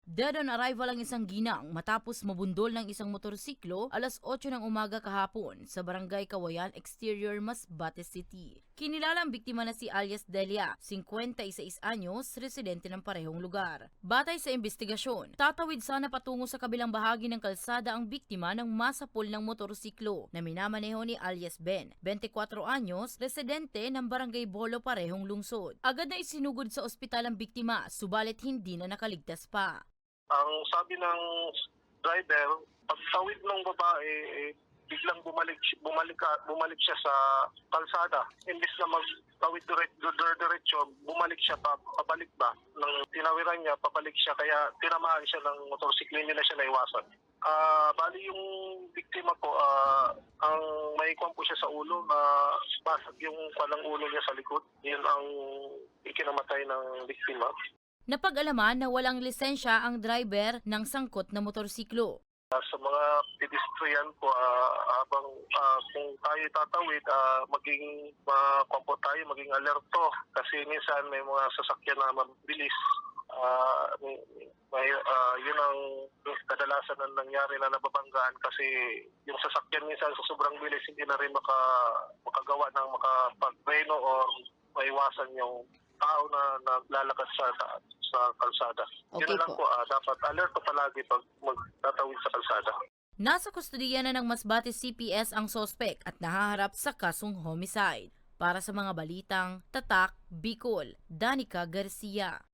Dead on arrival ang isang ginang matapos mabundol ng isang motorsiklo alas 8 ng umaga kahapon sa Barangay Kawayan Exterior, Masbate City. Kinilala ang biktima na si alias Delia, 56 anyos, residente ng parehong lugar. Batay sa investigasyon, tatawid sana patungo sa kabilang bahagi ng kalsada ang biktima ng masapol ng motorsiklo na minamaneho ni alias Ben, 24 anyos, residente ng Barangay Bolo, parehong lungsod. Agad na isinugod sa ospital ang biktima, subalit hindi na nakaligtas pa. Ang sabi ng driver, pagtawid ng babae, biglang bumalik siya sa kalsada. Imbis na magtawid diretso, bumalik siya pabalik ba. Nang tinawiran niya, pabalik siya, kaya tinamaan siya ng motorsiklo, hindi na siya naiwasan. Bali yung biktima po, ang may kuwan po siya sa ulo, basag yung palang ulo niya sa likod. Yun ang ikinamatay ng biktima. Napag-alaman na walang lisensya ang driver ng sangkot na motorsiklo. Sa mga pedestrian po, habang kung tayo tatawid, maging maging alerto kasi minsan may mga sasakyan na mabilis. Yun ang kadalasan na nangyari na nababanggaan kasi yung sasakyan minsan sa sobrang bilis hindi na rin makagawa ng makapag-breno o maiwasan yung tao na naglalakad sa kalsada. Okay, Yun lang po, dapat alerto palagi pag magtatawid sa kalsada. Nasa kustudiya na ng Masbate CPS ang sospek at nahaharap sa kasong homicide. Para sa mga balitang Tatak, Bicol, Danica Garcia.